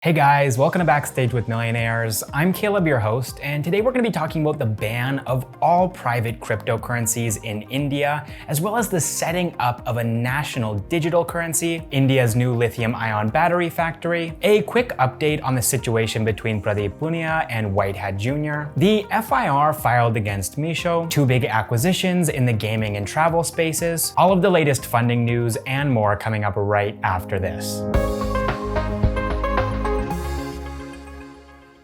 Hey guys, welcome to Backstage with Millionaires. I'm Caleb, your host, and today we're going to be talking about the ban of all private cryptocurrencies in India, as well as the setting up of a national digital currency, India's new lithium-ion battery factory, a quick update on the situation between Pradeep Poonia and WhiteHat Jr, the FIR filed against Meesho, two big acquisitions in the gaming and travel spaces, all of the latest funding news, and more coming up right after this.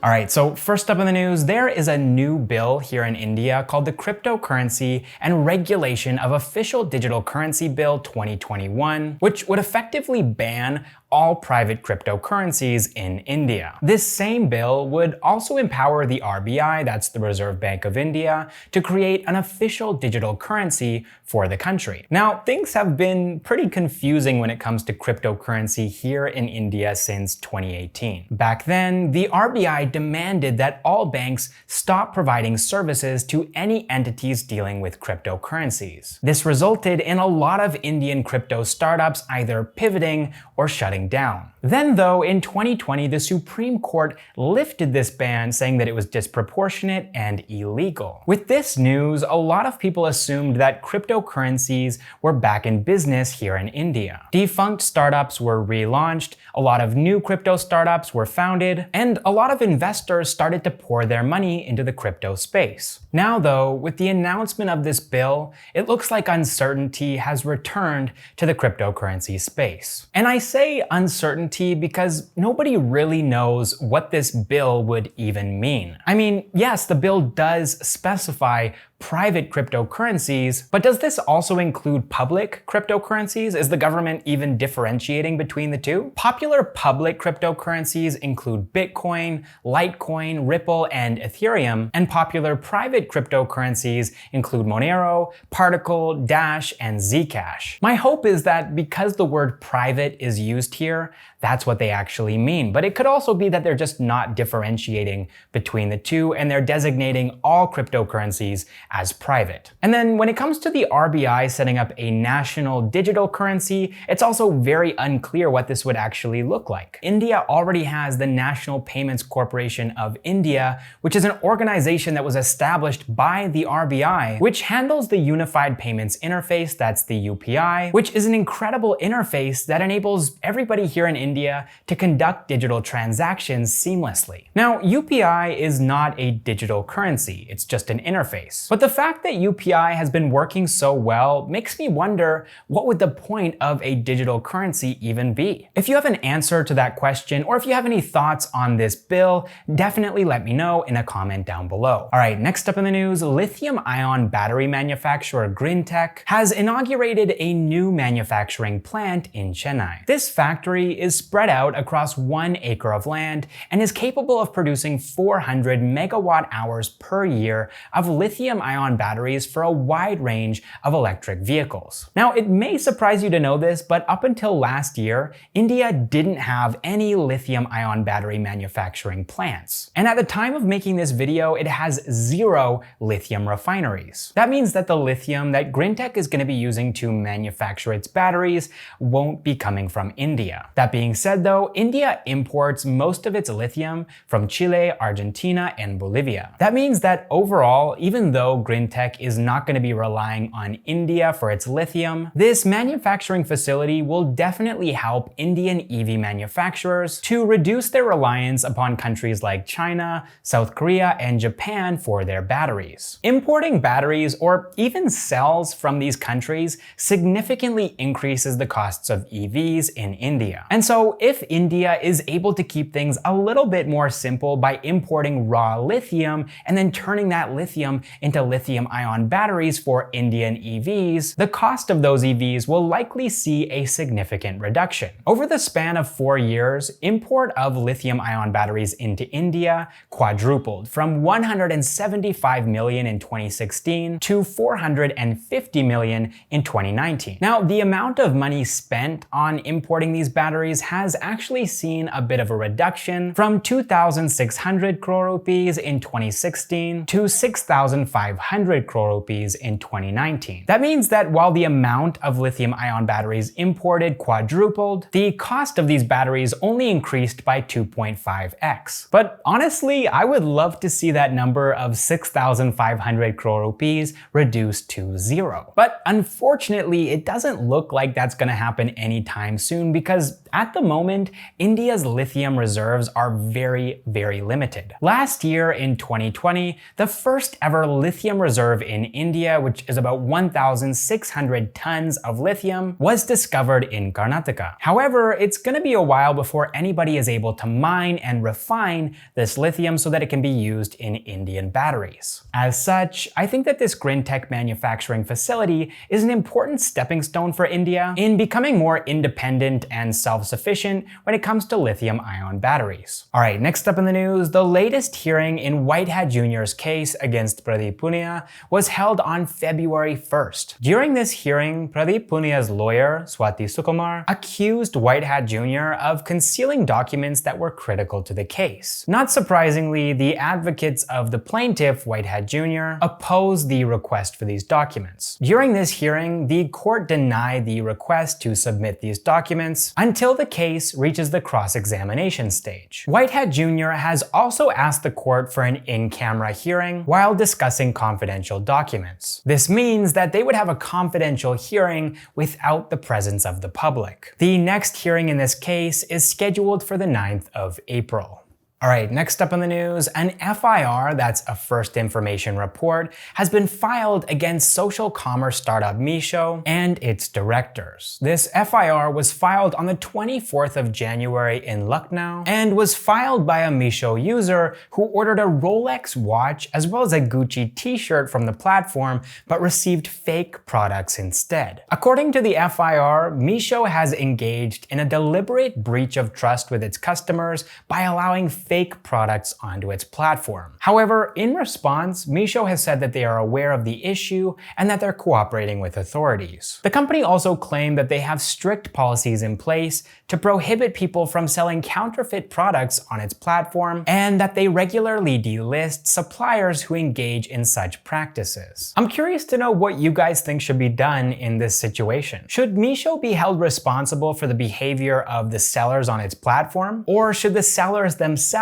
All right, so first up in the news, there is a new bill here in India called the Cryptocurrency and Regulation of Official Digital Currency Bill 2021, which would effectively ban all private cryptocurrencies in India. This same bill would also empower the RBI, that's the Reserve Bank of India, to create an official digital currency for the country. Now, things have been pretty confusing when it comes to cryptocurrency here in India since 2018. Back then, the RBI demanded that all banks stop providing services to any entities dealing with cryptocurrencies. This resulted in a lot of Indian crypto startups either pivoting or shutting down. Then though, in 2020, the Supreme Court lifted this ban, saying that it was disproportionate and illegal. With this news, a lot of people assumed that cryptocurrencies were back in business here in India. Defunct startups were relaunched, a lot of new crypto startups were founded, and a lot of investors started to pour their money into the crypto space. Now though, with the announcement of this bill, it looks like uncertainty has returned to the cryptocurrency space. And I say uncertainty because nobody really knows what this bill would even mean. I mean, yes, the bill does specify private cryptocurrencies, but does this also include public cryptocurrencies? Is the government even differentiating between the two? Popular public cryptocurrencies include Bitcoin, Litecoin, Ripple, and Ethereum, and popular private cryptocurrencies include Monero, Particle, Dash, and Zcash. My hope is that because the word private is used here, that's what they actually mean. But it could also be that they're just not differentiating between the two and they're designating all cryptocurrencies as private. And then when it comes to the RBI setting up a national digital currency, it's also very unclear what this would actually look like. India already has the National Payments Corporation of India, which is an organization that was established by the RBI, which handles the Unified Payments Interface, that's the UPI, which is an incredible interface that enables everybody here in India to conduct digital transactions seamlessly. Now, UPI is not a digital currency, it's just an interface. But the fact that UPI has been working so well makes me wonder, what would the point of a digital currency even be? If you have an answer to that question, or if you have any thoughts on this bill, definitely let me know in a comment down below. All right, next up in the news, lithium-ion battery manufacturer Grinntech has inaugurated a new manufacturing plant in Chennai. This factory is spread out across 1 acre of land and is capable of producing 400 megawatt hours per year of lithium-ion batteries for a wide range of electric vehicles. Now, it may surprise you to know this, but up until last year, India didn't have any lithium-ion battery manufacturing plants. And at the time of making this video, it has 0 lithium refineries. That means that the lithium that Grinntech is going to be using to manufacture its batteries won't be coming from India. That being said though, India imports most of its lithium from Chile, Argentina, and Bolivia. That means that overall, even though Grinntech is not going to be relying on India for its lithium, this manufacturing facility will definitely help Indian EV manufacturers to reduce their reliance upon countries like China, South Korea, and Japan for their batteries. Importing batteries or even cells from these countries significantly increases the costs of EVs in India. And so if India is able to keep things a little bit more simple by importing raw lithium and then turning that lithium into lithium-ion batteries for Indian EVs, the cost of those EVs will likely see a significant reduction. Over the span of 4 years, import of lithium-ion batteries into India quadrupled from 175 million in 2016 to 450 million in 2019. Now, the amount of money spent on importing these batteries has actually seen a bit of a reduction from 2,600 crore rupees in 2016 to 6,500 crore rupees in 2019. That means that while the amount of lithium-ion batteries imported quadrupled, the cost of these batteries only increased by 2.5x. But honestly, I would love to see that number of 6,500 crore rupees reduced to zero. But unfortunately, it doesn't look like that's going to happen anytime soon because at the moment, India's lithium reserves are very, very limited. Last year in 2020, the first ever lithium reserve in India, which is about 1,600 tons of lithium, was discovered in Karnataka. However, it's going to be a while before anybody is able to mine and refine this lithium so that it can be used in Indian batteries. As such, I think that this Grinntech manufacturing facility is an important stepping stone for India in becoming more independent and self-sufficient when it comes to lithium-ion batteries. Alright, next up in the news, the latest hearing in WhiteHat Jr.'s case against Pradeep Poonia was held on February 1st. During this hearing, Pradeep Poonia's lawyer, Swati Sukumar, accused WhiteHat Jr. of concealing documents that were critical to the case. Not surprisingly, the advocates of the plaintiff, WhiteHat Jr., opposed the request for these documents. During this hearing, the court denied the request to submit these documents until the case reaches the cross-examination stage. WhiteHat Jr. has also asked the court for an in-camera hearing while discussing confidential documents. This means that they would have a confidential hearing without the presence of the public. The next hearing in this case is scheduled for the 9th of April. Alright, next up in the news, an FIR, that's a First Information Report, has been filed against social commerce startup Meesho and its directors. This FIR was filed on the 24th of January in Lucknow and was filed by a Meesho user who ordered a Rolex watch as well as a Gucci t-shirt from the platform but received fake products instead. According to the FIR, Meesho has engaged in a deliberate breach of trust with its customers by allowing fake products onto its platform. However, in response, Meesho has said that they are aware of the issue and that they're cooperating with authorities. The company also claimed that they have strict policies in place to prohibit people from selling counterfeit products on its platform and that they regularly delist suppliers who engage in such practices. I'm curious to know what you guys think should be done in this situation. Should Meesho be held responsible for the behavior of the sellers on its platform, or should the sellers themselves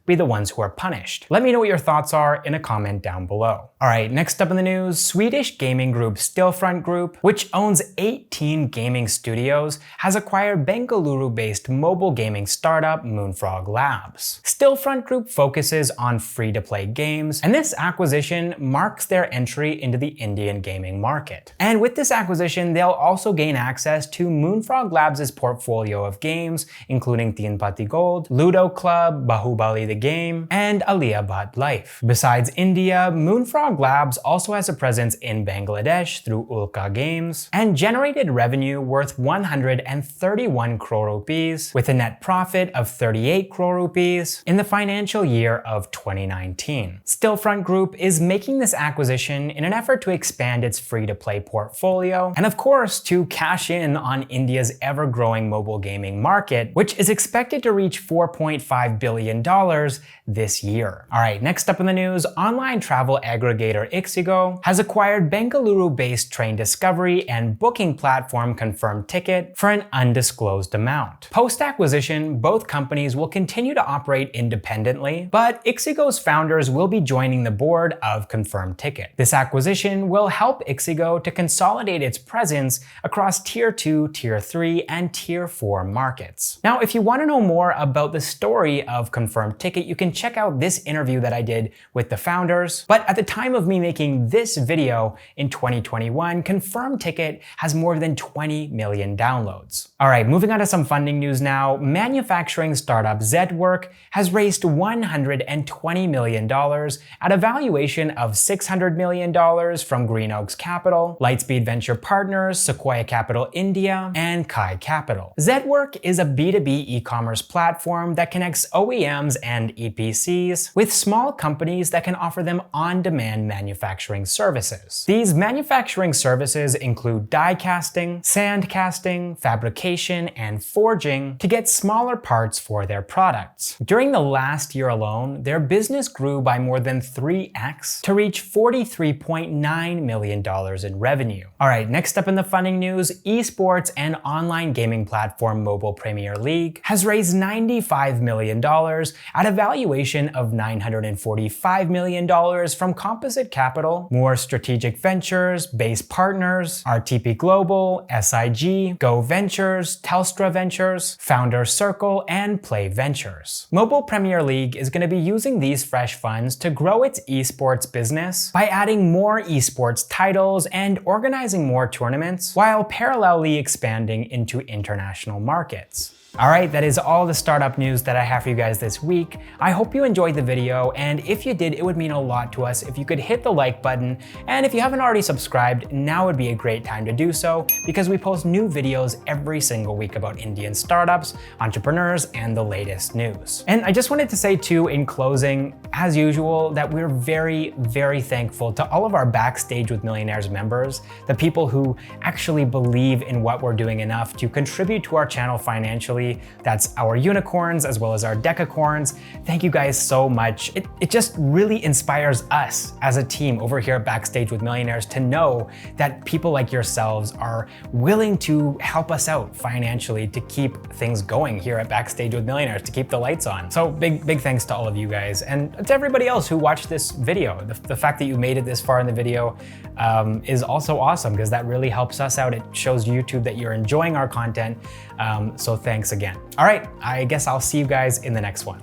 be the ones who are punished? Let me know what your thoughts are in a comment down below. Alright, next up in the news, Swedish gaming group Stillfront Group, which owns 18 gaming studios, has acquired Bengaluru-based mobile gaming startup Moonfrog Labs. Stillfront Group focuses on free-to-play games, and this acquisition marks their entry into the Indian gaming market. And with this acquisition, they'll also gain access to Moonfrog Labs' portfolio of games, including Teen Patti Gold, Ludo Club, Bahubali the Game, and Aliabad Life. Besides India, Moonfrog Labs also has a presence in Bangladesh through Ulka Games and generated revenue worth 131 crore rupees with a net profit of 38 crore rupees in the financial year of 2019. Stillfront Group is making this acquisition in an effort to expand its free-to-play portfolio and of course to cash in on India's ever-growing mobile gaming market, which is expected to reach $4.5 billion this year. Alright, next up in the news, online travel aggregator Ixigo has acquired Bengaluru-based train discovery and booking platform Confirmtkt for an undisclosed amount. Post-acquisition, both companies will continue to operate independently, but Ixigo's founders will be joining the board of Confirmtkt. This acquisition will help Ixigo to consolidate its presence across Tier 2, Tier 3, and Tier 4 markets. Now, if you want to know more about the story of Confirmtkt, you can check out this interview that I did with the founders. But at the time of me making this video in 2021, Confirmtkt has more than 20 million downloads. Alright, moving on to some funding news now. Manufacturing startup Zetwerk has raised $120 million at a valuation of $600 million from Green Oaks Capital, Lightspeed Venture Partners, Sequoia Capital India, and Kai Capital. Zetwerk is a B2B e-commerce platform that connects OEMs and and EPCs, with small companies that can offer them on-demand manufacturing services. These manufacturing services include die casting, sand casting, fabrication, and forging to get smaller parts for their products. During the last year alone, their business grew by more than 3x to reach $43.9 million in revenue. All right, next up in the funding news, esports and online gaming platform Mobile Premier League has raised $95 million at a valuation of $945 million from Composite Capital, More Strategic Ventures, Base Partners, RTP Global, SIG, Go Ventures, Telstra Ventures, Founder Circle, and Play Ventures. Mobile Premier League is going to be using these fresh funds to grow its esports business by adding more esports titles and organizing more tournaments, while parallelly expanding into international markets. All right, that is all the startup news that I have for you guys this week. I hope you enjoyed the video, and if you did, it would mean a lot to us if you could hit the like button, and if you haven't already subscribed, now would be a great time to do so, because we post new videos every single week about Indian startups, entrepreneurs, and the latest news. And I just wanted to say too, in closing, as usual, that we're very, very thankful to all of our Backstage with Millionaires members, the people who actually believe in what we're doing enough to contribute to our channel financially. That's our unicorns as well as our decacorns. Thank you guys so much. It just really inspires us as a team over here at Backstage with Millionaires to know that people like yourselves are willing to help us out financially to keep things going here at Backstage with Millionaires, to keep the lights on. So big thanks to all of you guys, and to everybody else who watched this video. The fact that you made it this far in the video is also awesome, because that really helps us out. It shows YouTube that you're enjoying our content. So thanks again. All right, I guess I'll see you guys in the next one.